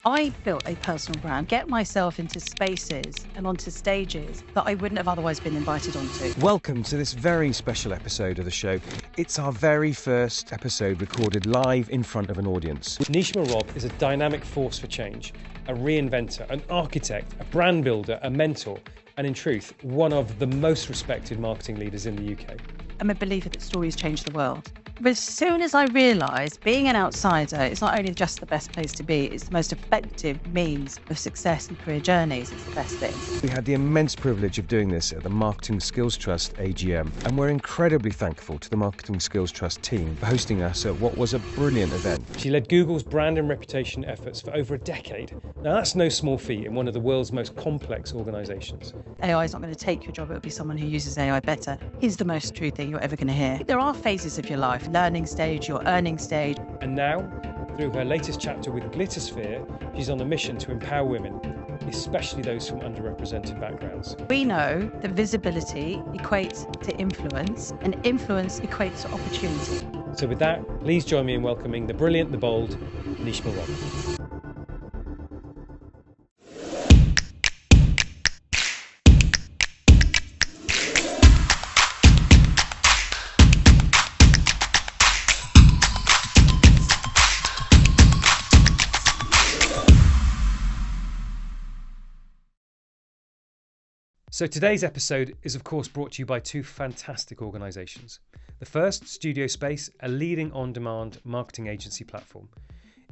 I built a personal brand, get myself into spaces and onto stages that I wouldn't have otherwise been invited onto. Welcome to this very special episode of the show. It's our very first episode recorded live in front of an audience. Nishma Rob is a dynamic force for change, a reinventor, an architect, a brand builder, a mentor, and in truth, one of the most respected marketing leaders in the UK. I'm a believer that stories change the world. But as soon as I realised being an outsider is not only just the best place to be, it's the most effective means of success and career journeys. It's the best thing. We had the immense privilege of doing this at the Marketing Skills Trust AGM, and we're incredibly thankful to the Marketing Skills Trust team for hosting us at what was a brilliant event. She led Google's brand and reputation efforts for over a decade. Now that's no small feat in one of the world's most complex organisations. AI is not going to take your job, it'll be someone who uses AI better. Is the most true thing you're ever going to hear. There are phases of your life, learning stage, your earning stage. And now, through her latest chapter with Glittersphere, she's on a mission to empower women, especially those from underrepresented backgrounds. We know that visibility equates to influence, and influence equates to opportunity. So with that, please join me in welcoming the brilliant, the bold, Nishma Rob. So today's episode is of course brought to you by two fantastic organisations. The first, Studio Space, a leading on-demand marketing agency platform.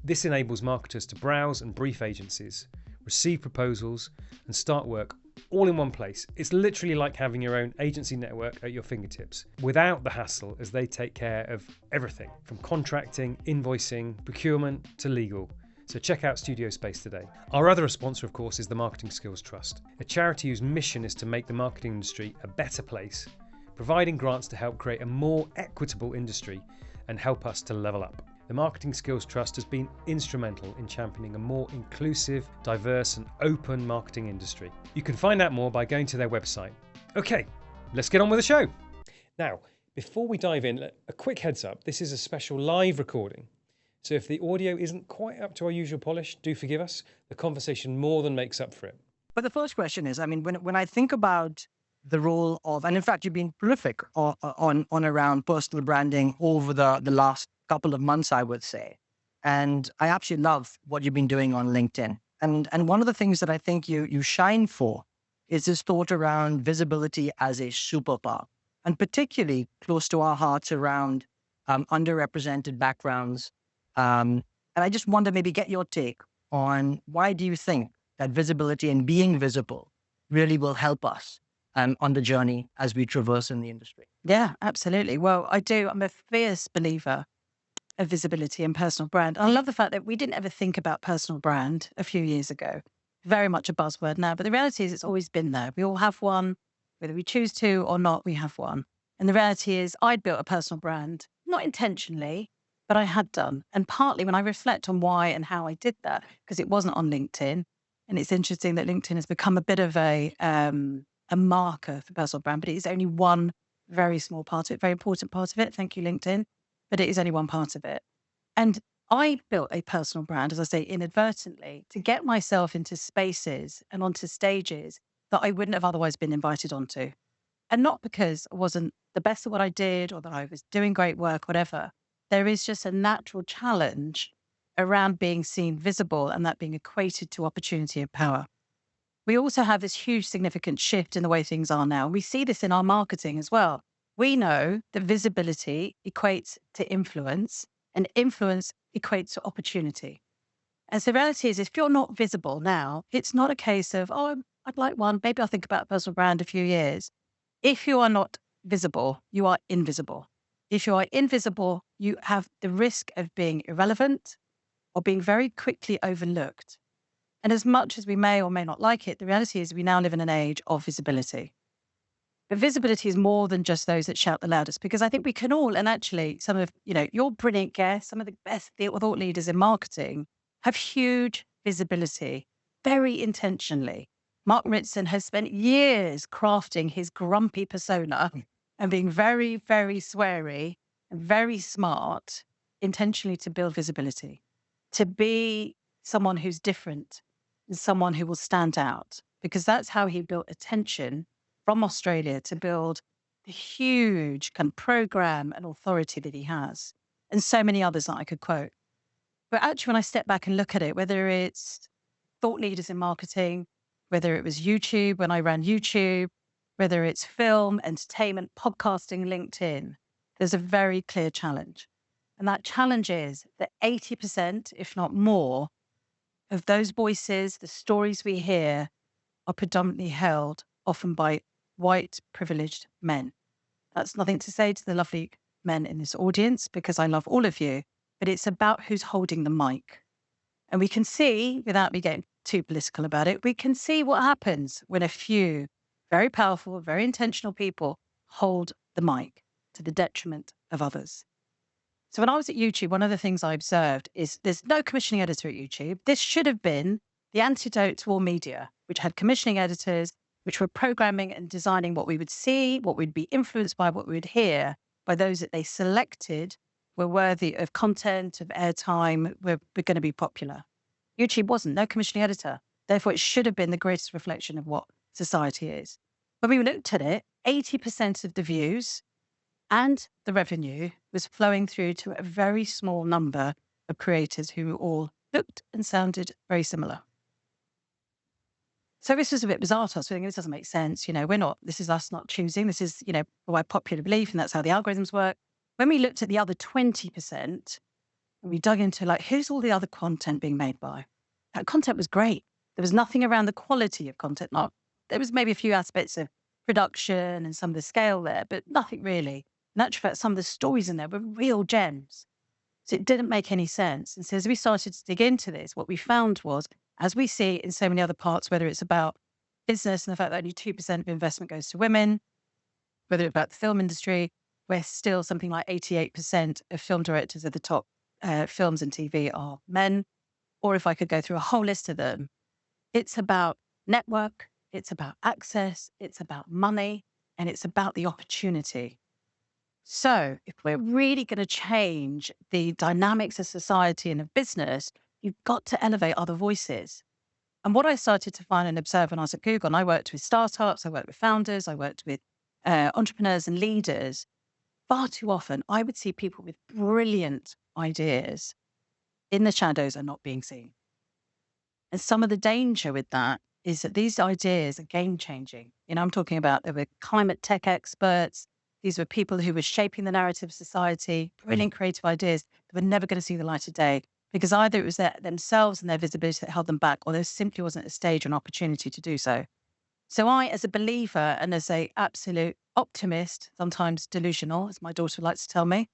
This enables marketers to browse and brief agencies, receive proposals and start work all in one place. It's literally like having your own agency network at your fingertips, without the hassle, as they take care of everything from contracting, invoicing, procurement to legal. So check out Studio Space today. Our other sponsor, of course, is the Marketing Skills Trust, a charity whose mission is to make the marketing industry a better place, providing grants to help create a more equitable industry and help us to level up. The Marketing Skills Trust has been instrumental in championing a more inclusive, diverse and open marketing industry. You can find out more by going to their website. Okay, let's get on with the show. Now, before we dive in, a quick heads up, this is a special live recording. So if the audio isn't quite up to our usual polish, do forgive us. The conversation more than makes up for it. But the first question is, I mean, when I think about the role of, and in fact, you've been prolific on around personal branding over the last couple of months, I would say. And I absolutely love what you've been doing on LinkedIn. And one of the things that I think you shine for is this thought around visibility as a superpower, and particularly close to our hearts around underrepresented backgrounds. And I just want to maybe get your take on why do you think that visibility and being visible really will help us on the journey as we traverse in the industry? Yeah, absolutely. Well, I do. I'm a fierce believer of visibility and personal brand. I love the fact that we didn't ever think about personal brand a few years ago. Very much a buzzword now, but the reality is it's always been there. We all have one, whether we choose to or not, we have one. And the reality is I'd built a personal brand, not intentionally, but I had done. And partly when I reflect on why and how I did that, because it wasn't on LinkedIn. And it's interesting that LinkedIn has become a bit of a marker for personal brand, but it is only one very small part of it, very important part of it. Thank you, LinkedIn. But it is only one part of it. And I built a personal brand, as I say, inadvertently, to get myself into spaces and onto stages that I wouldn't have otherwise been invited onto. And not because I wasn't the best at what I did or that I was doing great work, whatever. There is just a natural challenge around being seen visible and that being equated to opportunity and power. We also have this huge significant shift in the way things are now. We see this in our marketing as well. We know that visibility equates to influence and influence equates to opportunity. And so the reality is if you're not visible now, it's not a case of, oh, I'd like one. Maybe I'll think about a personal brand in a few years. If you are not visible, you are invisible. If you are invisible, you have the risk of being irrelevant or being very quickly overlooked. And as much as we may or may not like it, the reality is we now live in an age of visibility. But visibility is more than just those that shout the loudest, because I think we can all, and actually some of, your brilliant guests, some of the best thought leaders in marketing have huge visibility, very intentionally. Mark Ritson has spent years crafting his grumpy persona and being very, very sweary and very smart intentionally to build visibility, to be someone who's different, and someone who will stand out, because that's how he built attention from Australia to build the huge kind of program and authority that he has, and so many others that I could quote. But actually, when I step back and look at it, whether it's thought leaders in marketing, whether it was YouTube when I ran YouTube, whether it's film, entertainment, podcasting, LinkedIn, there's a very clear challenge. And that challenge is that 80%, if not more, of those voices, the stories we hear, are predominantly held often by white privileged men. That's nothing to say to the lovely men in this audience, because I love all of you, but it's about who's holding the mic. And we can see, without me getting too political about it, we can see what happens when a few very powerful, very intentional people hold the mic to the detriment of others. So when I was at YouTube, one of the things I observed is there's no commissioning editor at YouTube. This should have been the antidote to all media, which had commissioning editors, which were programming and designing what we would see, what we'd be influenced by, what we would hear by those that they selected were worthy of content, of airtime, were going to be popular. YouTube wasn't, no commissioning editor. Therefore, it should have been the greatest reflection of what society is. When we looked at it, 80% of the views and the revenue was flowing through to a very small number of creators who all looked and sounded very similar. So this was a bit bizarre to us. We think this doesn't make sense. This is us not choosing. This is, by popular belief, and that's how the algorithms work. When we looked at the other 20%, and we dug into who's all the other content being made by? That content was great. There was nothing around the quality of content. There was maybe a few aspects of production and some of the scale there, but nothing really. In actual fact, some of the stories in there were real gems. So it didn't make any sense. And so as we started to dig into this, what we found was, as we see in so many other parts, whether it's about business and the fact that only 2% of investment goes to women, whether it's about the film industry, where still something like 88% of film directors at the top films and TV are men, or if I could go through a whole list of them, it's about network, it's about access, it's about money, and it's about the opportunity. So if we're really going to change the dynamics of society and of business, you've got to elevate other voices. And what I started to find and observe when I was at Google, and I worked with startups, I worked with founders, I worked with entrepreneurs and leaders, far too often I would see people with brilliant ideas in the shadows and not being seen. And some of the danger with that is that these ideas are game changing. I'm talking about there were climate tech experts. These were people who were shaping the narrative of society, brilliant creative ideas that were never going to see the light of day, because either it was themselves and their visibility that held them back, or there simply wasn't a stage or an opportunity to do so. So I, as a believer and as a absolute optimist, sometimes delusional, as my daughter likes to tell me,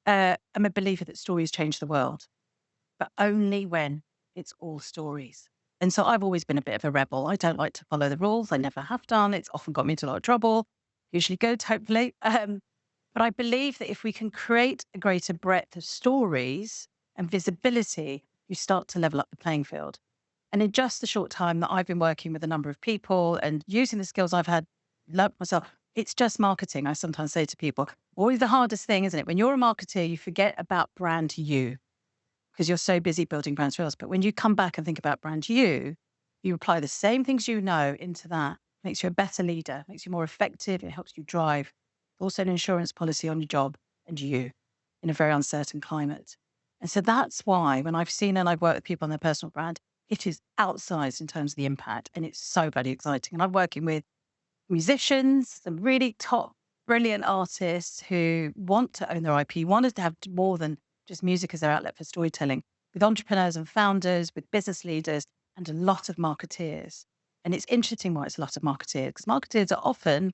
I'm a believer that stories change the world, but only when it's all stories. And so I've always been a bit of a rebel. I don't like to follow the rules. I never have done. It's often got me into a lot of trouble, usually good, hopefully. But I believe that if we can create a greater breadth of stories and visibility, you start to level up the playing field. And in just the short time that I've been working with a number of people and using the skills I've had, learned myself, it's just marketing. I sometimes say to people, always the hardest thing, isn't it? When you're a marketer, you forget about brand you because you're so busy building brands for else. But when you come back and think about brand you apply the same things you know into that. Makes you a better leader, makes you more effective. It helps you drive. Also an insurance policy on your job and you in a very uncertain climate. And so that's why when I've seen and I've worked with people on their personal brand, it is outsized in terms of the impact. And it's so bloody exciting. And I'm working with musicians, some really top, brilliant artists who want to own their IP, wanted to have more than just music as their outlet for storytelling, with entrepreneurs and founders, with business leaders, and a lot of marketeers. And it's interesting why it's a lot of marketeers, because marketeers are often,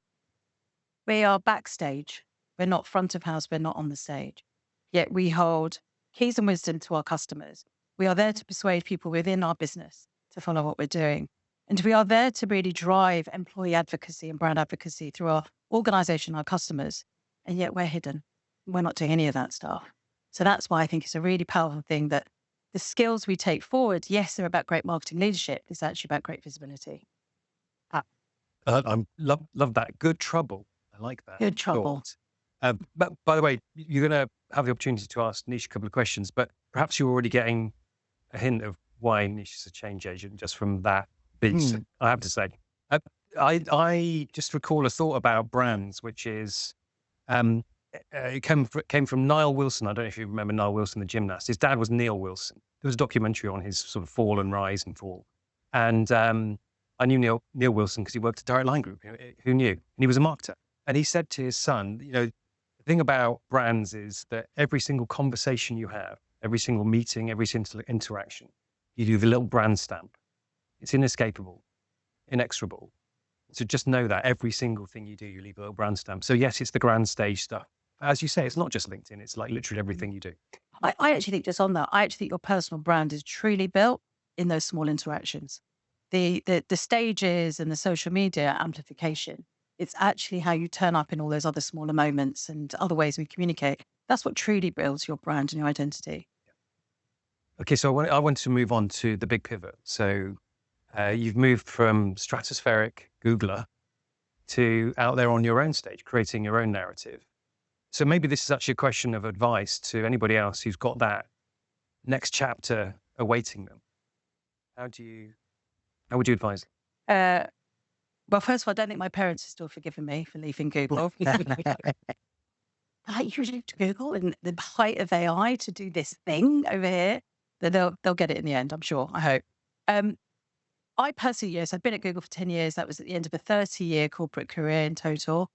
we are backstage. We're not front of house. We're not on the stage. Yet we hold keys and wisdom to our customers. We are there to persuade people within our business to follow what we're doing. And we are there to really drive employee advocacy and brand advocacy through our organization, our customers. And yet we're hidden. We're not doing any of that stuff. So that's why I think it's a really powerful thing that the skills we take forward, yes, they're about great marketing leadership. It's actually about great visibility. I love that. Good trouble. I like that. Good trouble. But by the way, you're going to have the opportunity to ask Nish a couple of questions, but perhaps you're already getting a hint of why Nish is a change agent just from that piece, Mm. I have to say. Uh, I just recall a thought about brands, which is um, it came from Niall Wilson. I don't know if you remember Niall Wilson, the gymnast. His dad was Neil Wilson. There was a documentary on his sort of fall and rise and fall. And I knew Neil Wilson because he worked at Direct Line Group. Who knew? And he was a marketer. And he said to his son, the thing about brands is that every single conversation you have, every single meeting, every single interaction, you do the little brand stamp. It's inescapable, inexorable. So just know that every single thing you do, you leave a little brand stamp. So yes, it's the grand stage stuff. As you say, it's not just LinkedIn. It's like literally everything you do. I actually think just on that, I actually think your personal brand is truly built in those small interactions. The stages and the social media amplification, it's actually how you turn up in all those other smaller moments and other ways we communicate. That's what truly builds your brand and your identity. Okay, so I want to move on to the big pivot. So you've moved from stratospheric Googler to out there on your own stage, creating your own narrative. So maybe this is actually a question of advice to anybody else who's got that next chapter awaiting them. How would you advise? Well, first of all, I don't think my parents are still forgiving me for leaving Google. Like, you left Google in the height of AI to do this thing over here. That they'll get it in the end, I'm sure. I hope. I personally, yes, I've been at Google for 10 years. That was at the end of a 30-year corporate career in total.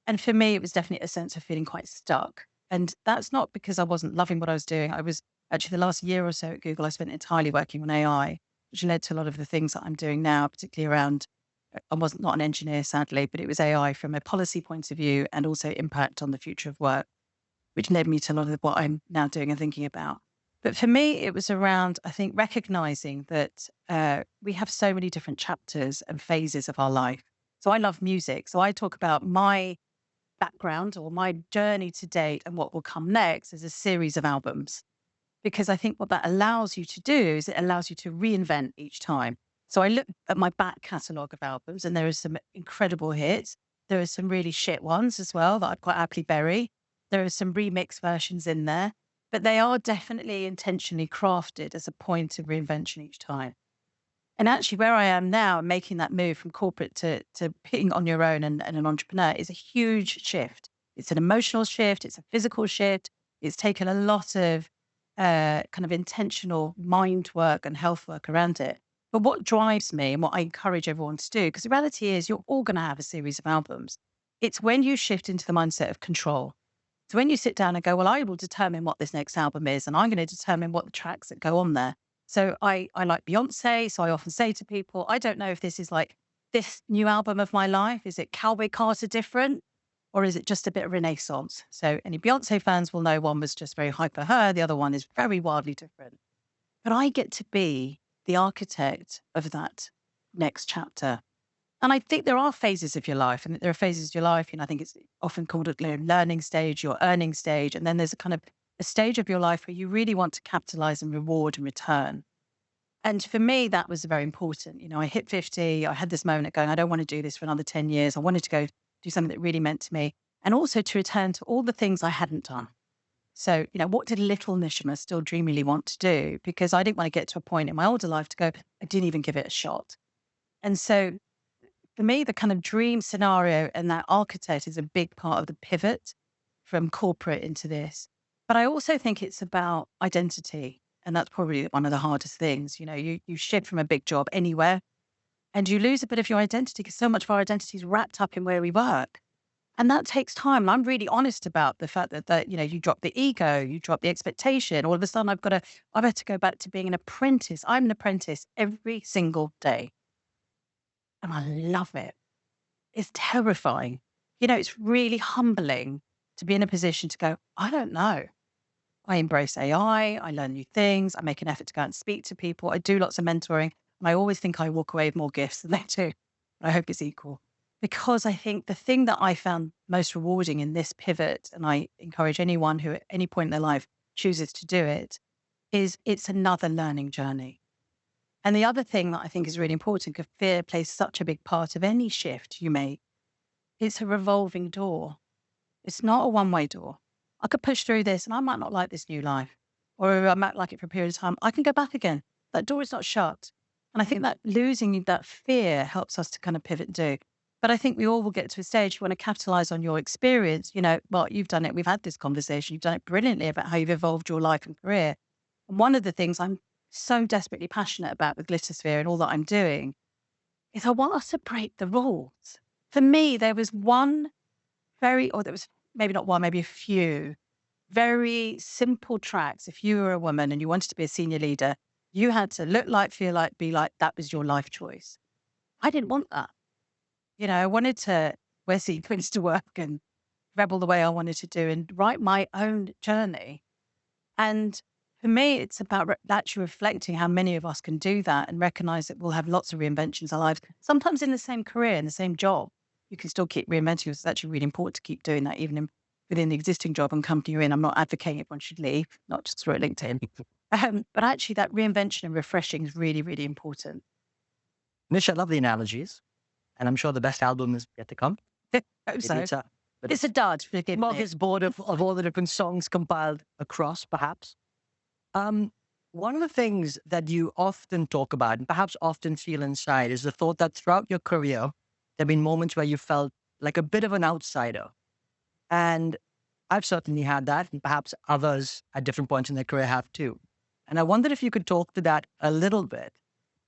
And for me, it was definitely a sense of feeling quite stuck. And that's not because I wasn't loving what I was doing. I was actually, the last year or so at Google, I spent entirely working on AI, which led to a lot of the things that I'm doing now, particularly around, I wasn't not an engineer, sadly, but it was AI from a policy point of view and also impact on the future of work, which led me to a lot of what I'm now doing and thinking about. But for me, it was around, I think, recognizing that we have so many different chapters and phases of our life. So I love music. So I talk about my background or my journey to date and what will come next as a series of albums. Because I think what that allows you to do is it allows you to reinvent each time. So I look at my back catalogue of albums and there are some incredible hits. There are some really shit ones as well that I'd quite happily bury. There are some remix versions in there, but they are definitely intentionally crafted as a point of reinvention each time. And actually, where I am now, making that move from corporate to being on your own and an entrepreneur is a huge shift. It's an emotional shift. It's a physical shift. It's taken a lot of kind of intentional mind work and health work around it. But what drives me and what I encourage everyone to do, because the reality is you're all going to have a series of albums. It's when you shift into the mindset of control. So when you sit down and go, well, I will determine what this next album is, and I'm going to determine what the tracks that go on there. So I like Beyonce. So I often say to people, I don't know if this is like this new album of my life. Is it Cowboy Carter different? Or is it just a bit of Renaissance? So any Beyonce fans will know one was just very hype for her. The other one is very wildly different. But I get to be the architect of that next chapter. And I think there are phases of your life, and there are phases of your life, I think it's often called a learning stage, your earning stage. And then there's a kind of a stage of your life where you really want to capitalize and reward and return. And for me, that was very important. I hit 50. I had this moment of going, I don't want to do this for another 10 years. I wanted to go do something that really meant to me. And also to return to all the things I hadn't done. So, what did little Nishma still dreamily want to do? Because I didn't want to get to a point in my older life to go, I didn't even give it a shot. And so for me, the kind of dream scenario and that architect is a big part of the pivot from corporate into this. But I also think it's about identity. And that's probably one of the hardest things. You shift from a big job anywhere and you lose a bit of your identity because so much of our identity is wrapped up in where we work. And that takes time. And I'm really honest about the fact that you drop the ego, you drop the expectation. All of a sudden, I've had to go back to being an apprentice. I'm an apprentice every single day. And I love it. It's terrifying. It's really humbling to be in a position to go, I don't know. I embrace AI. I learn new things. I make an effort to go out and speak to people. I do lots of mentoring. And I always think I walk away with more gifts than they do. I hope it's equal. Because I think the thing that I found most rewarding in this pivot, and I encourage anyone who at any point in their life chooses to do it, is it's another learning journey. And the other thing that I think is really important, because fear plays such a big part of any shift you make, it's a revolving door. It's not a one-way door. I could push through this and I might not like this new life, or I might like it for a period of time. I can go back again. That door is not shut. And I think that losing that fear helps us to kind of pivot and do. But I think we all will get to a stage, you want to capitalize on your experience. Well, you've done it. We've had this conversation. You've done it brilliantly about how you've evolved your life and career. And one of the things I'm so desperately passionate about with Glittersphere and all that I'm doing is I want us to break the rules. For me, there was there was maybe not one, maybe a few very simple tracks. If you were a woman and you wanted to be a senior leader, you had to look like, feel like, be like, that was your life choice. I didn't want that. I wanted to wear sequins to work and rebel the way I wanted to do and write my own journey. And for me, it's about actually reflecting how many of us can do that and recognize that we'll have lots of reinventions in our lives, sometimes in the same career, in the same job. You can still keep reinventing. It's actually really important to keep doing that, even within the existing job and company you're in. I'm not advocating everyone should leave, not just through LinkedIn. But actually, that reinvention and refreshing is really, really important. Nish, I love the analogies. And I'm sure the best album is yet to come. Hope Maybe so. but It's a dud, forgive me. smorgasbord of all the different songs compiled across, perhaps. One of the things that you often talk about and perhaps often feel inside is the thought that throughout your career, there have been moments where you felt like a bit of an outsider. And I've certainly had that, and perhaps others at different points in their career have too. And I wondered if you could talk to that a little bit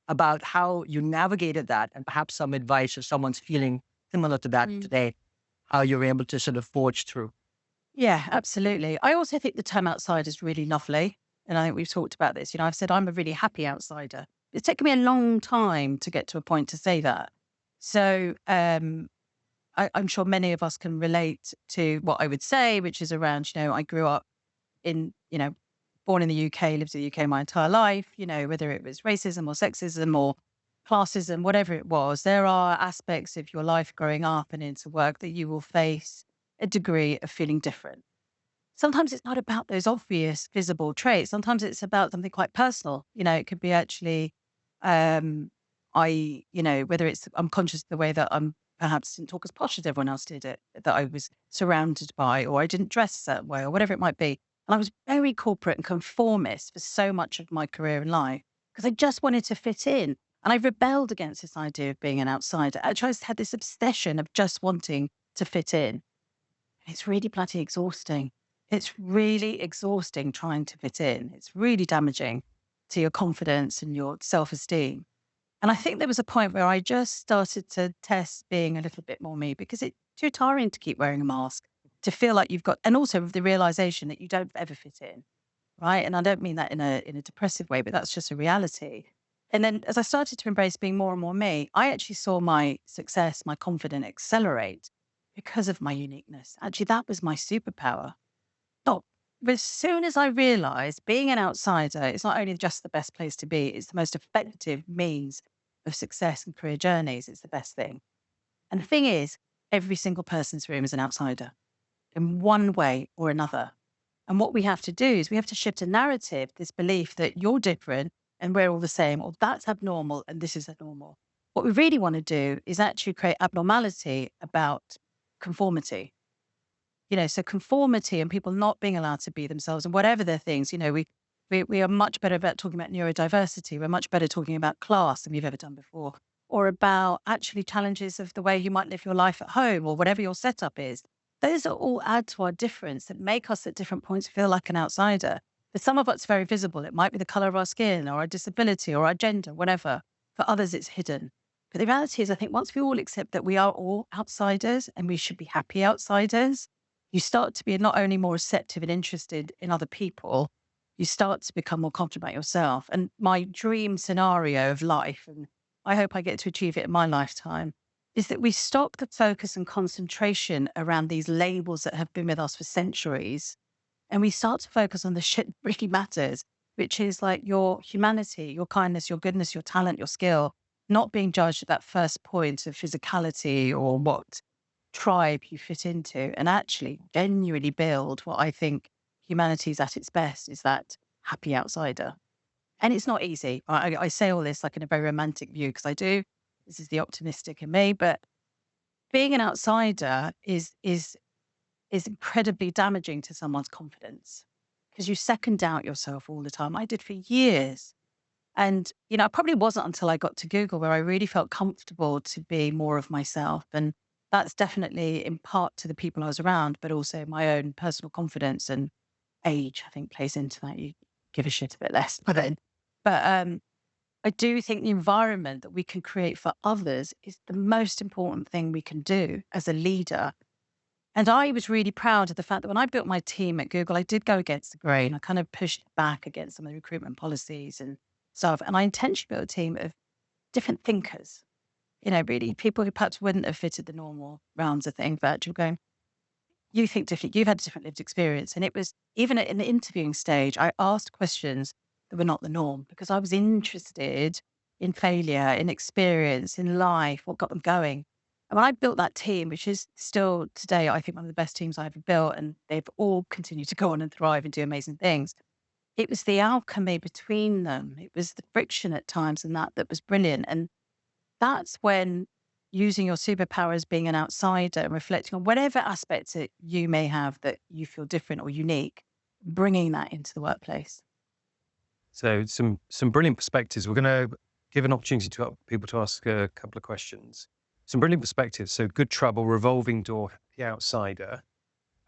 about how you navigated that and perhaps some advice if someone's feeling similar to that today, how you're able to sort of forge through. Yeah, absolutely. I also think the term outsider is really lovely. And I think we've talked about this. I've said I'm a really happy outsider. It's taken me a long time to get to a point to say that. So I'm sure many of us can relate to what I would say, which is around, I grew up in, born in the UK, lived in the UK my entire life, whether it was racism or sexism or classism, whatever it was, there are aspects of your life growing up and into work that you will face a degree of feeling different. Sometimes it's not about those obvious visible traits. Sometimes it's about something quite personal. It could be actually, whether it's I'm conscious of the way that I'm perhaps didn't talk as posh as everyone else did it, that I was surrounded by, or I didn't dress a certain way, or whatever it might be. And I was very corporate and conformist for so much of my career and life because I just wanted to fit in. And I rebelled against this idea of being an outsider. Actually, I had this obsession of just wanting to fit in. It's really bloody exhausting. It's really exhausting trying to fit in. It's really damaging to your confidence and your self-esteem. And I think there was a point where I just started to test being a little bit more me because it's too tiring to keep wearing a mask, to feel like you've got, and also with the realization that you don't ever fit in, right? And I don't mean that in a depressive way, but that's just a reality. And then as I started to embrace being more and more me, I actually saw my success, my confidence accelerate because of my uniqueness. Actually, that was my superpower. But as soon as I realized being an outsider is not only just the best place to be, it's the most effective means of success and career journeys. It's the best thing. And the thing is, every single person in this room is an outsider in one way or another. And what we have to do is we have to shift a narrative, this belief that you're different and we're all the same, or that's abnormal and this is abnormal. What we really want to do is actually create abnormality about conformity. So conformity and people not being allowed to be themselves and whatever their things, we are much better about talking about neurodiversity. We're much better talking about class than we've ever done before, or about actually challenges of the way you might live your life at home or whatever your setup is. Those are all add to our difference that make us at different points feel like an outsider. For some of us, it's very visible. It might be the color of our skin or our disability or our gender, whatever. For others, it's hidden. But the reality is, I think once we all accept that we are all outsiders and we should be happy outsiders, you start to be not only more receptive and interested in other people, you start to become more confident about yourself. And my dream scenario of life, and I hope I get to achieve it in my lifetime, is that we stop the focus and concentration around these labels that have been with us for centuries. And we start to focus on the shit that really matters, which is like your humanity, your kindness, your goodness, your talent, your skill, not being judged at that first point of physicality or what tribe you fit into, and actually genuinely build what I think humanity is at its best, is that happy outsider. And it's not easy. I say all this like in a very romantic view because I do. This is the optimistic in me, but being an outsider is incredibly damaging to someone's confidence because you second doubt yourself all the time. I did for years. And, it probably wasn't until I got to Google where I really felt comfortable to be more of myself. And that's definitely in part to the people I was around, but also my own personal confidence and age, I think, plays into that. You give a shit a bit less by then. But I do think the environment that we can create for others is the most important thing we can do as a leader. And I was really proud of the fact that when I built my team at Google, I did go against the grain. I kind of pushed back against some of the recruitment policies and stuff. And I intentionally built a team of different thinkers, really people who perhaps wouldn't have fitted the normal rounds of thing, virtual going, you think different, you've had a different lived experience. And it was even in the interviewing stage, I asked questions that were not the norm because I was interested in failure, in experience, in life, what got them going. And when I built that team, which is still today, I think one of the best teams I ever built, and they've all continued to go on and thrive and do amazing things. It was the alchemy between them. It was the friction at times and that was brilliant. And that's when using your superpower as being an outsider and reflecting on whatever aspects that you may have that you feel different or unique, bringing that into the workplace. So some brilliant perspectives. We're going to give an opportunity to people to ask a couple of questions. Some brilliant perspectives. So good trouble, revolving door, the outsider.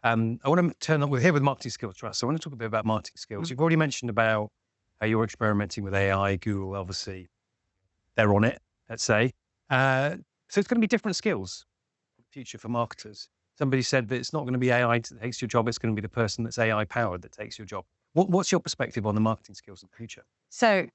I want to turn on, we're here with Marketing Skills Trust. So I want to talk a bit about marketing skills. You've already mentioned about how you're experimenting with AI, Google, obviously, they're on it, let's say. So it's going to be different skills in the future for marketers. Somebody said that it's not going to be AI that takes your job. It's going to be the person that's AI powered that takes your job. What's your perspective on the marketing skills in the future? So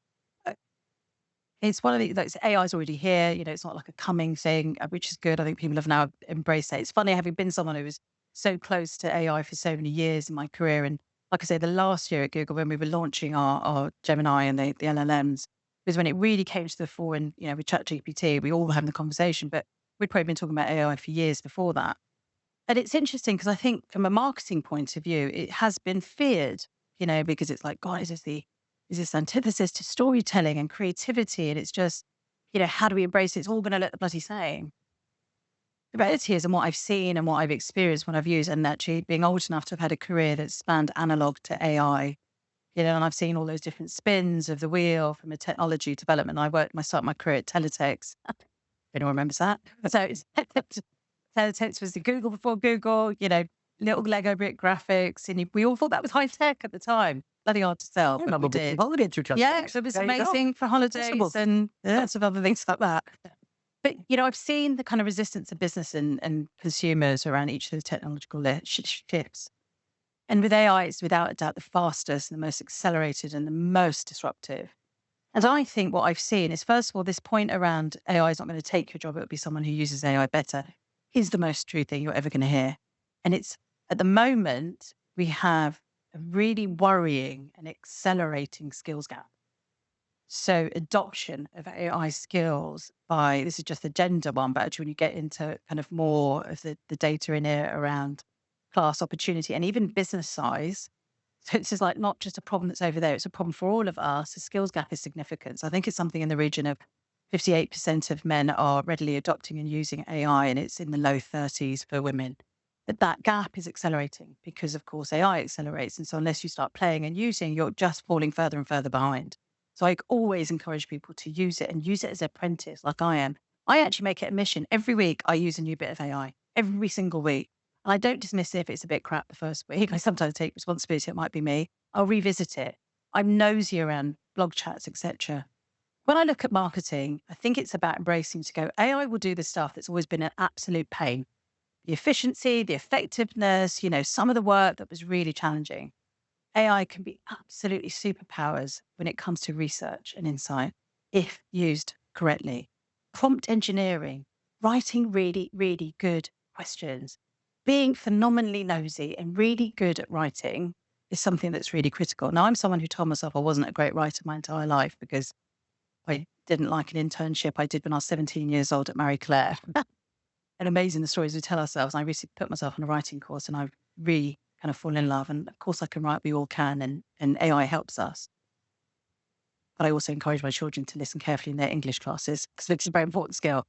it's one of the, like, AI is already here. It's not like a coming thing, which is good. I think people have now embraced it. It's funny having been someone who was so close to AI for so many years in my career. And like I say, the last year at Google, when we were launching our Gemini and the LLMs, was when it really came to the fore. And, with ChatGPT, we all were having the conversation, but we'd probably been talking about AI for years before that. And it's interesting because I think from a marketing point of view, it has been feared, because it's like, God, is this antithesis to storytelling and creativity? And it's just, how do we embrace it? It's all going to look the bloody same. The reality is, and what I've seen and what I've experienced when I've used, and actually being old enough to have had a career that spanned analog to AI, and I've seen all those different spins of the wheel from a technology development. I started my career at Teletext. Anyone remembers that? So Teletext was the Google before Google, little Lego brick graphics. And we all thought that was high tech at the time. Bloody hard to sell, but we did. Holiday through Teletext. Yeah, so it was amazing for holidays and lots of other things like that. But, I've seen the kind of resistance of business and consumers around each of the technological shifts. And with AI, it's without a doubt the fastest and the most accelerated and the most disruptive. And I think what I've seen is, first of all, this point around AI is not going to take your job. It'll be someone who uses AI better is the most true thing you're ever going to hear. And it's, at the moment, we have a really worrying and accelerating skills gap. So adoption of AI skills this is just the gender one, but actually when you get into kind of more of the data in it around class opportunity and even business size. So it's just like not just a problem that's over there, it's a problem for all of us. The skills gap is significant. So I think it's something in the region of 58% of men are readily adopting and using AI, and it's in the low 30s for women. But that gap is accelerating because, of course, AI accelerates. And so unless you start playing and using, you're just falling further and further behind. So I always encourage people to use it and use it as an apprentice like I am. I actually make it a mission. Every week I use a new bit of AI, every single week. And I don't dismiss it if it's a bit crap the first week. I sometimes take responsibility. It might be me. I'll revisit it. I'm nosy around blog chats, etc. When I look at marketing, I think it's about embracing to go, AI will do the stuff that's always been an absolute pain. The efficiency, the effectiveness, some of the work that was really challenging. AI can be absolutely superpowers when it comes to research and insight, if used correctly. Prompt engineering, writing really, really good questions, being phenomenally nosy and really good at writing is something that's really critical. Now, I'm someone who told myself I wasn't a great writer my entire life because I didn't like an internship I did when I was 17 years old at Marie Claire. And amazing the stories we tell ourselves. And I recently put myself on a writing course and I've really kind of fallen in love. And of course I can write, we all can, and AI helps us. But I also encourage my children to listen carefully in their English classes because it's a very important skill.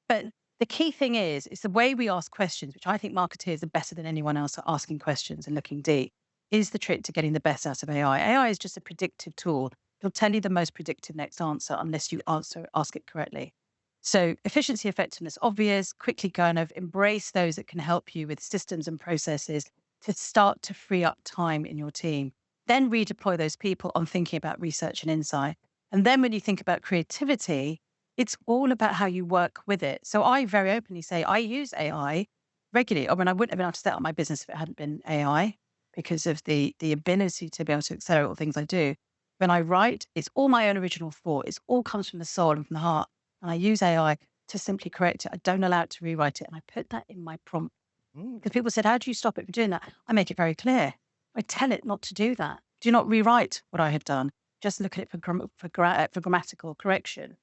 But the key thing is the way we ask questions, which I think marketeers are better than anyone else at asking questions and looking deep, is the trick to getting the best out of AI. AI is just a predictive tool. It'll tell you the most predictive next answer unless you ask it correctly. So efficiency, effectiveness, obvious, quickly go over, embrace those that can help you with systems and processes to start to free up time in your team. Then redeploy those people on thinking about research and insight. And then when you think about creativity, it's all about how you work with it. So I very openly say I use AI regularly. I mean, I wouldn't have been able to set up my business if it hadn't been AI because of the ability to be able to accelerate all the things I do. When I write, it's all my own original thought. It's all comes from the soul and from the heart. And I use AI to simply correct it. I don't allow it to rewrite it. And I put that in my prompt. Because people said, how do you stop it from doing that? I make it very clear. I tell it not to do that. Do not rewrite what I have done. Just look at it for grammatical correction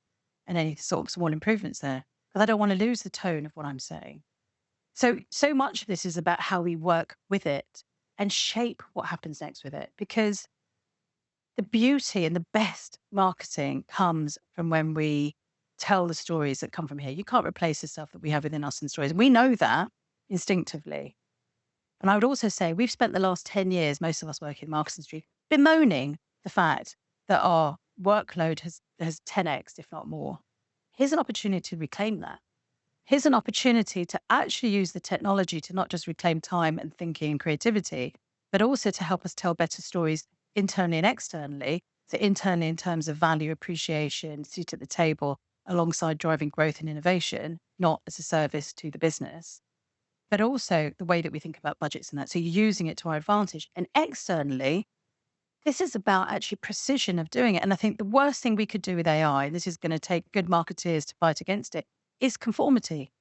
and any sort of small improvements there. Because I don't want to lose the tone of what I'm saying. So much of this is about how we work with it and shape what happens next with it. Because the beauty and the best marketing comes from when we tell the stories that come from here. You can't replace the stuff that we have within us in stories. We know that instinctively. And I would also say we've spent the last 10 years, most of us working in the marketing industry, bemoaning the fact that our workload has 10x, if not more. Here's an opportunity to reclaim that. Here's an opportunity to actually use the technology to not just reclaim time and thinking and creativity, but also to help us tell better stories internally and externally. So internally in terms of value appreciation, seat at the table, alongside driving growth and innovation, not as a service to the business, but also the way that we think about budgets and that. So you're using it to our advantage. And externally, this is about actually precision of doing it. And I think the worst thing we could do with AI, and this is going to take good marketeers to fight against it, is conformity.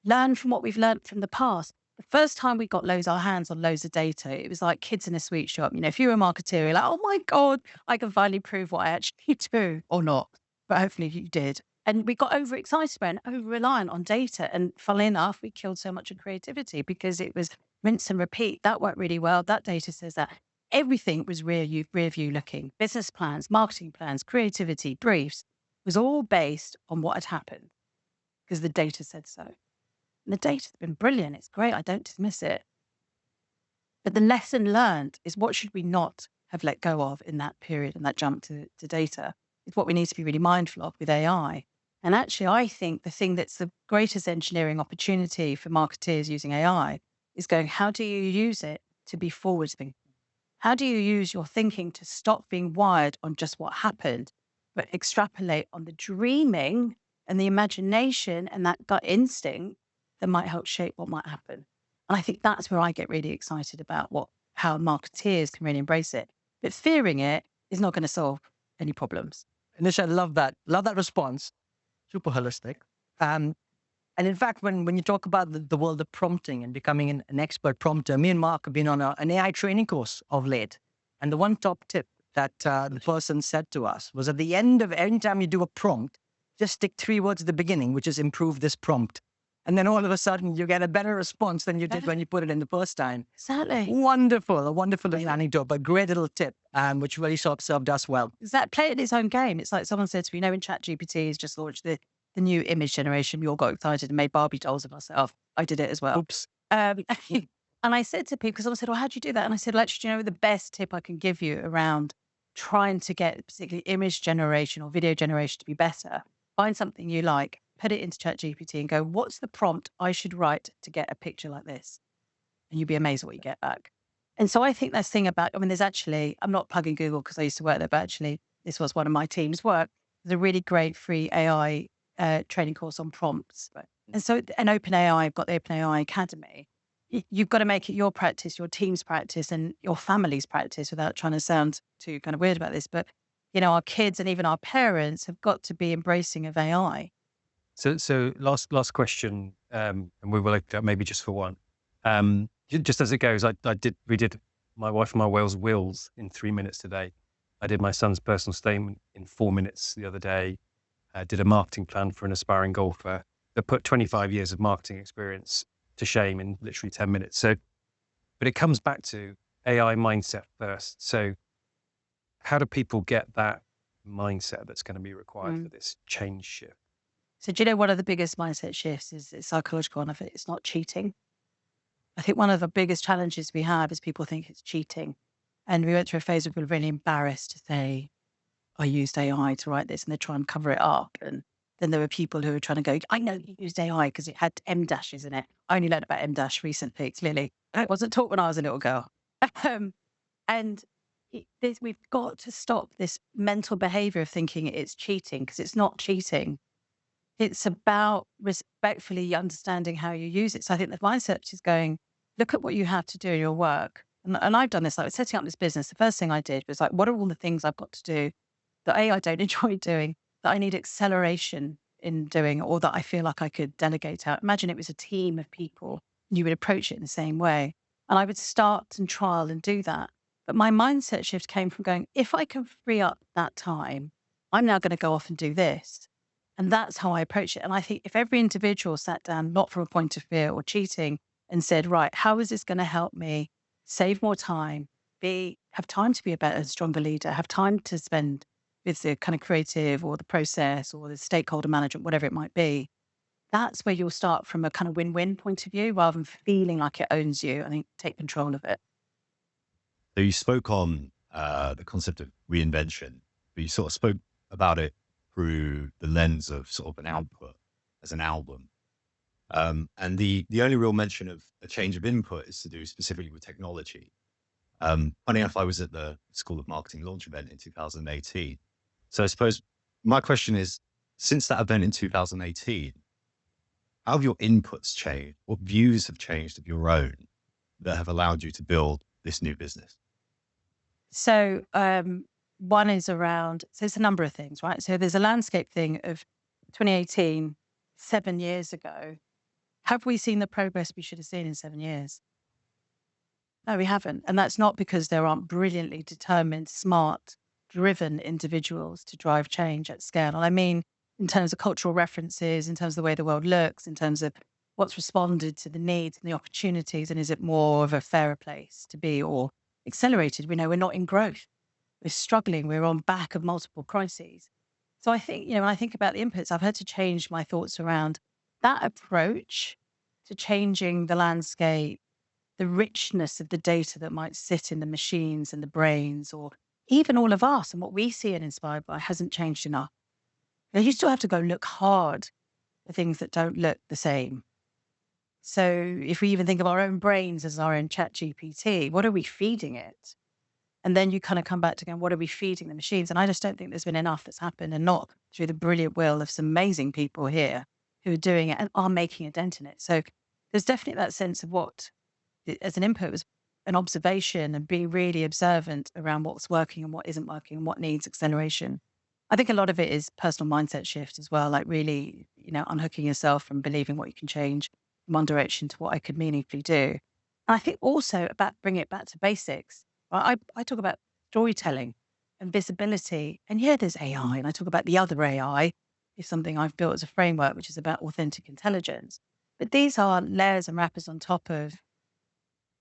Learn from what we've learned from the past. The first time we got our hands on loads of data, it was like kids in a sweet shop. You know, if you were a marketeer, you're like, oh my God, I can finally prove what I actually do or not. But hopefully you did. And we got overexcited and over-reliant on data. And funnily enough, we killed so much of creativity because it was rinse and repeat. That worked really well. That data says that. Everything was rear view looking. Business plans, marketing plans, creativity, briefs was all based on what had happened because the data said so. And the data's been brilliant. It's great. I don't dismiss it. But the lesson learned is what should we not have let go of in that period and that jump to data is what we need to be really mindful of with AI. And actually, I think the thing that's the greatest engineering opportunity for marketeers using AI is going, how do you use it to be forward thinking? How do you use your thinking to stop being wired on just what happened, but extrapolate on the dreaming and the imagination and that gut instinct that might help shape what might happen? And I think that's where I get really excited about how marketeers can really embrace it. But fearing it is not going to solve any problems. Nisha, I love that. Love that response. Super holistic. And in fact, when you talk about the world of prompting and becoming an expert prompter, me and Mark have been on an AI training course of late. And the one top tip that the person said to us was at the end of any time you do a prompt, just stick 3 words at the beginning, which is improve this prompt. And then all of a sudden you get a better response than you did when you put it in the first time. Exactly. Wonderful. A wonderful little anecdote, but great little tip, which really sort of served us well. Play it its own game. It's like someone said to me, when ChatGPT has just launched the new image generation, we all got excited and made Barbie dolls of ourselves. I did it as well. Oops. And I said to people, because someone said, well, how do you do that? And I said, well, actually, do you know the best tip I can give you around trying to get particularly image generation or video generation to be better? Find something you like, put it into ChatGPT and go, what's the prompt I should write to get a picture like this? And you'll be amazed at what you get back. And so I think this thing about, there's actually, I'm not plugging Google because I used to work there, but actually this was one of my team's work. There's a really great free AI training course on prompts. Right. And so an OpenAI, I've got the OpenAI Academy. You've got to make it your practice, your team's practice and your family's practice without trying to sound too kind of weird about this. But, our kids and even our parents have got to be embracing of AI. So last question, and we will maybe just for one. Just as it goes, we did my wife and my Wales wills in 3 minutes today. I did my son's personal statement in 4 minutes the other day. I did a marketing plan for an aspiring golfer that put 25 years of marketing experience to shame in literally 10 minutes. So, but it comes back to AI mindset first. So how do people get that mindset that's going to be required for this change shift? So do you know one of the biggest mindset shifts is psychological, and it's not cheating. I think one of the biggest challenges we have is people think it's cheating. And we went through a phase where we were really embarrassed to say, I used AI to write this, and they try and cover it up. And then there were people who were trying to go, I know you used AI because it had M dashes in it. I only learned about M dash recently, clearly. I wasn't taught when I was a little girl. Um, and we've got to stop this mental behavior of thinking it's cheating, because it's not cheating. It's about respectfully understanding how you use it. So I think the mindset is going, look at what you have to do in your work. And I've done this, like setting up this business. The first thing I did was like, what are all the things I've got to do that I don't enjoy doing, that I need acceleration in doing, or that I feel like I could delegate out? Imagine it was a team of people and you would approach it in the same way. And I would start and trial and do that. But my mindset shift came from going, if I can free up that time, I'm now going to go off and do this. And that's how I approach it. And I think if every individual sat down, not from a point of fear or cheating, and said, right, how is this going to help me save more time, have time to be a better, stronger leader, have time to spend with the kind of creative or the process or the stakeholder management, whatever it might be, that's where you'll start from a kind of win-win point of view, rather than feeling like it owns you. I think take control of it. So you spoke on the concept of reinvention, but you sort of spoke about it through the lens of sort of an output as an album. And the only real mention of a change of input is to do specifically with technology. Funny enough, I was at the School of Marketing launch event in 2018. So I suppose my question is, since that event in 2018, how have your inputs changed? What views have changed of your own that have allowed you to build this new business? So one is around, so it's a number of things, right? So there's a landscape thing of 2018, 7 years ago. Have we seen the progress we should have seen in 7 years? No, we haven't. And that's not because there aren't brilliantly determined, smart, driven individuals to drive change at scale. And I mean, in terms of cultural references, in terms of the way the world looks, in terms of what's responded to the needs and the opportunities, and is it more of a fairer place to be or accelerated? We know we're not in growth. We're struggling. We're on back of multiple crises. So I think, when I think about the inputs, I've had to change my thoughts around that approach to changing the landscape, the richness of the data that might sit in the machines and the brains, or even all of us, and what we see and inspired by hasn't changed enough. You still have to go look hard for things that don't look the same. So if we even think of our own brains as our own chat GPT, what are we feeding it? And then you kind of come back to going, what are we feeding the machines? And I just don't think there's been enough that's happened, and not through the brilliant will of some amazing people here who are doing it and are making a dent in it. So there's definitely that sense of what, as an input, was an observation and being really observant around what's working and what isn't working and what needs acceleration. I think a lot of it is personal mindset shift as well, like really, unhooking yourself from believing what you can change from one direction to what I could meaningfully do. And I think also about bringing it back to basics. Right? I talk about storytelling and visibility, and there's AI, and I talk about the other AI is something I've built as a framework, which is about authentic intelligence. But these are layers and wrappers on top of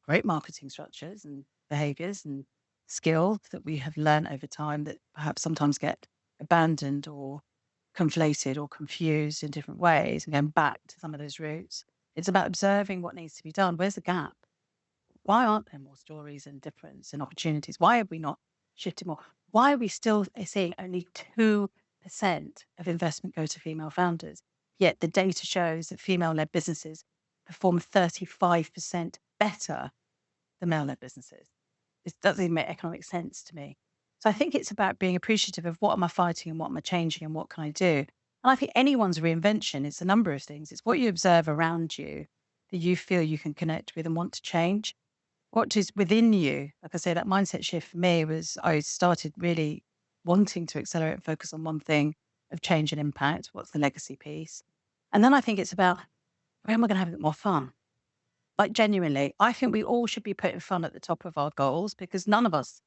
great marketing structures and behaviors and skills that we have learned over time that perhaps sometimes get abandoned or conflated or confused in different ways, and going back to some of those roots. It's about observing what needs to be done. Where's the gap? Why aren't there more stories and difference and opportunities? Why have we not shifted more? Why are we still seeing only 2% of investment go to female founders? Yet the data shows that female-led businesses perform 35% better than male-led businesses. This doesn't even make economic sense to me. So I think it's about being appreciative of what am I fighting and what am I changing and what can I do? And I think anyone's reinvention is a number of things. It's what you observe around you that you feel you can connect with and want to change. What is within you? Like I say, that mindset shift for me was I started really wanting to accelerate and focus on one thing of change and impact. What's the legacy piece? And then I think it's about, where am I going to have a bit more fun? Like genuinely, I think we all should be putting fun at the top of our goals, because none of us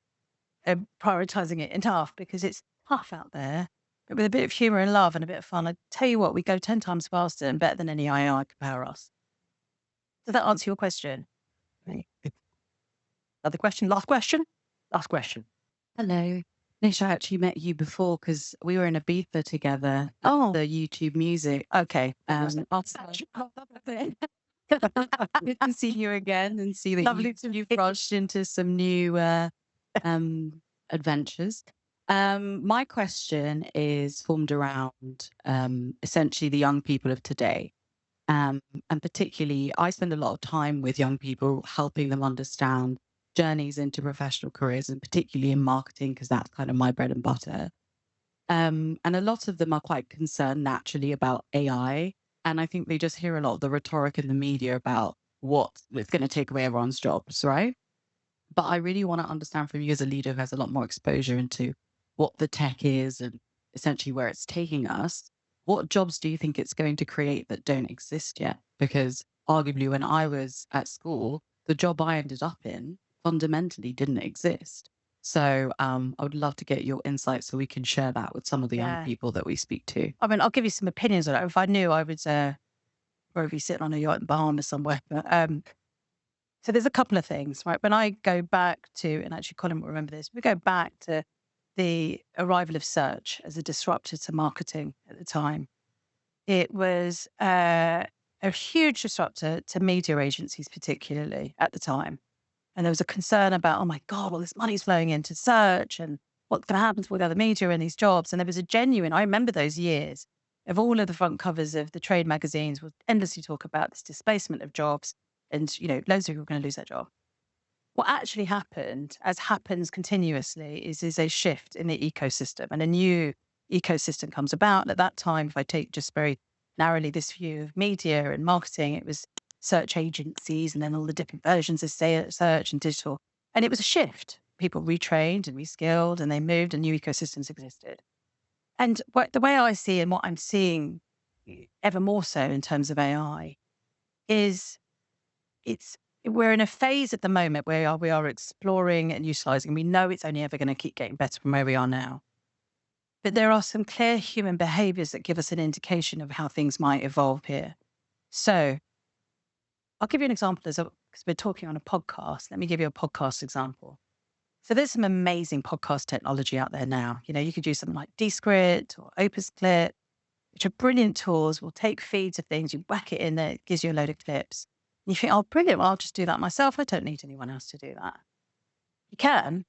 are prioritizing it enough, because it's tough out there. But with a bit of humor and love and a bit of fun, I tell you what, we go 10 times faster and better than any AI could power us. Does that answer your question? Another question? Last question? Last question. Hello. Nish, I actually met you before because we were in Ibiza together. Oh. The YouTube music. Okay. Good to see you again and see that Lovely you've rushed into some new adventures. My question is formed around essentially the young people of today. And particularly, I spend a lot of time with young people, helping them understand journeys into professional careers, and particularly in marketing, because that's kind of my bread and butter. And a lot of them are quite concerned naturally about AI. And I think they just hear a lot of the rhetoric in the media about what it's going to take away everyone's jobs, right? But I really want to understand from you as a leader who has a lot more exposure into what the tech is and essentially where it's taking us. What jobs do you think it's going to create that don't exist yet? Because arguably, when I was at school, the job I ended up in fundamentally didn't exist. So I would love to get your insights so we can share that with some of the young Yeah. people that we speak to. I mean, I'll give you some opinions on it. If I knew, I would probably be sitting on a yacht in Bahamas somewhere. But so there's a couple of things, right? When I go back to, and actually Colin will remember this, we go back to the arrival of search as a disruptor to marketing at the time. It was a huge disruptor to media agencies, particularly at the time. And there was a concern about, oh my God, all this money's flowing into search and what's going to happen with other media in these jobs. And there was a genuine, I remember those years of all of the front covers of the trade magazines would endlessly talk about this displacement of jobs and, loads of people are going to lose their job. What actually happened, as happens continuously, is a shift in the ecosystem and a new ecosystem comes about. And at that time, if I take just very narrowly this view of media and marketing, it was search agencies and then all the different versions of search and digital. And it was a shift. People retrained and reskilled and they moved and new ecosystems existed. And the way I see and what I'm seeing ever more so in terms of AI is we're in a phase at the moment where we are exploring and utilizing. We know it's only ever going to keep getting better from where we are now. But there are some clear human behaviors that give us an indication of how things might evolve here. So I'll give you an example because we're talking on a podcast. Let me give you a podcast example. So there's some amazing podcast technology out there now. You could use something like Descript or Opus Clip, which are brilliant tools. We'll take feeds of things, you whack it in there, it gives you a load of clips. And you think, oh, brilliant, well, I'll just do that myself. I don't need anyone else to do that. You can,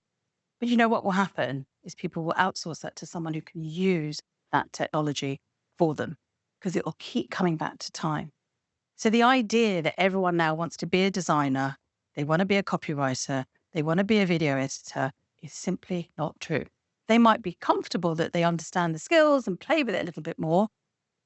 but you know what will happen is people will outsource that to someone who can use that technology for them because it will keep coming back to time. So the idea that everyone now wants to be a designer, they want to be a copywriter, they want to be a video editor is simply not true. They might be comfortable that they understand the skills and play with it a little bit more,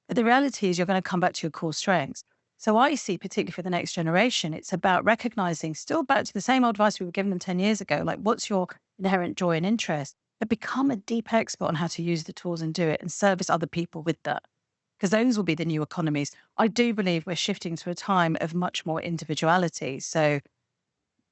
but the reality is you're going to come back to your core strengths. So I see, particularly for the next generation, it's about recognizing, still back to the same old advice we were giving them 10 years ago, like what's your inherent joy and interest, but become a deep expert on how to use the tools and do it and service other people with that. Because those will be the new economies. I do believe we're shifting to a time of much more individuality. So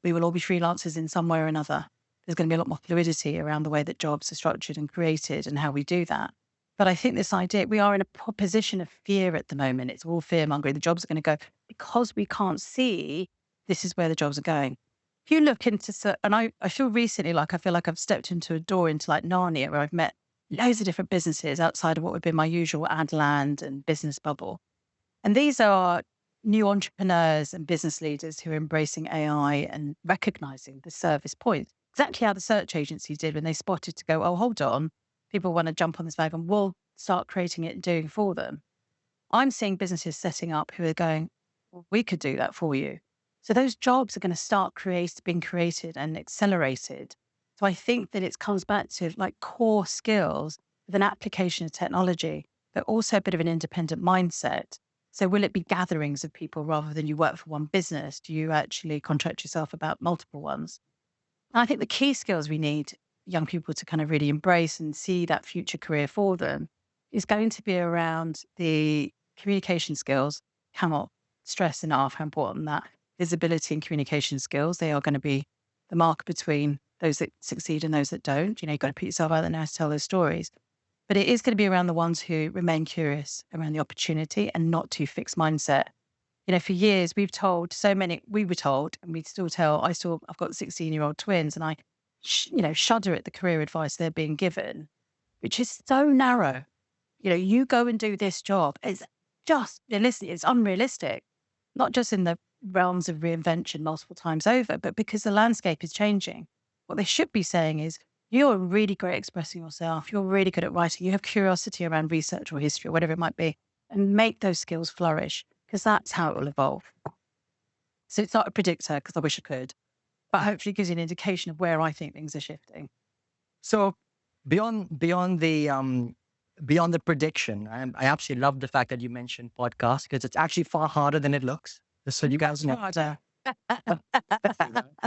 we will all be freelancers in some way or another. There's going to be a lot more fluidity around the way that jobs are structured and created and how we do that. But I think this idea, we are in a position of fear at the moment. It's all fear mongering. The jobs are going to go because we can't see this is where the jobs are going. If you look into, and I feel recently like I feel like I've stepped into a door into like Narnia where I've met loads of different businesses outside of what would be my usual ad land and business bubble. And these are new entrepreneurs and business leaders who are embracing AI and recognizing the service point. Exactly how the search agencies did when they spotted to go, oh, hold on, people want to jump on this wagon, we'll start creating it and doing it for them. I'm seeing businesses setting up who are going, well, we could do that for you. So those jobs are going to start being created and accelerated. So I think that it comes back to like core skills with an application of technology, but also a bit of an independent mindset. So will it be gatherings of people rather than you work for one business? Do you actually contract yourself about multiple ones? And I think the key skills we need young people to kind of really embrace and see that future career for them is going to be around the communication skills. Cannot stress enough how important that visibility and communication skills, they are going to be the mark between those that succeed and those that don't. You've got to put yourself out there now to tell those stories. But it is going to be around the ones who remain curious around the opportunity and not too fixed mindset. For years we were told, and we still tell, I've got 16-year-old twins and I, shudder at the career advice they're being given, which is so narrow. You go and do this job. It's just realistic. It's unrealistic, not just in the realms of reinvention multiple times over, but because the landscape is changing. What they should be saying is, You're really great at expressing yourself. You're really good at writing. You have curiosity around research or history or whatever it might be, and make those skills flourish, because that's how it will evolve. So it's not a predictor, because I wish I could, but hopefully it gives you an indication of where I think things are shifting. So beyond the prediction, I absolutely love the fact that you mentioned podcasts, because it's actually far harder than it looks. Just so you guys know. Harder.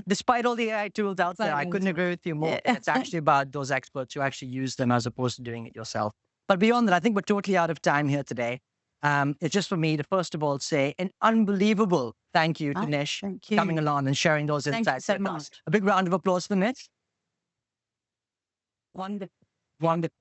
Despite all the AI tools out there, I couldn't agree with you more. Yeah. It's actually about those experts who actually use them as opposed to doing it yourself. But beyond that, I think we're totally out of time here today. It's just for me to first of all say an unbelievable thank you to Nish Thank you. coming along and sharing those Thank you insights so with us. much. A big round of applause for Nish. Wonderful. Wonderful.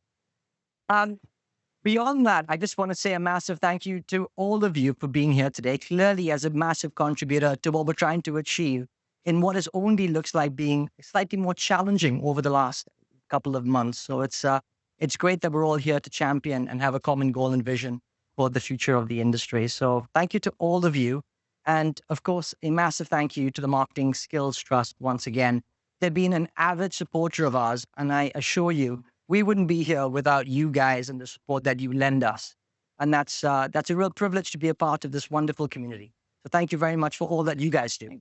Beyond that, I just want to say a massive thank you to all of you for being here today, clearly as a massive contributor to what we're trying to achieve in what is only looks like being slightly more challenging over the last couple of months. So it's great that we're all here to champion and have a common goal and vision for the future of the industry. So thank you to all of you. And of course, a massive thank you to the Marketing Skills Trust once again. They've been an avid supporter of ours, and I assure you, we wouldn't be here without you guys and the support that you lend us. And that's a real privilege to be a part of this wonderful community. So thank you very much for all that you guys do.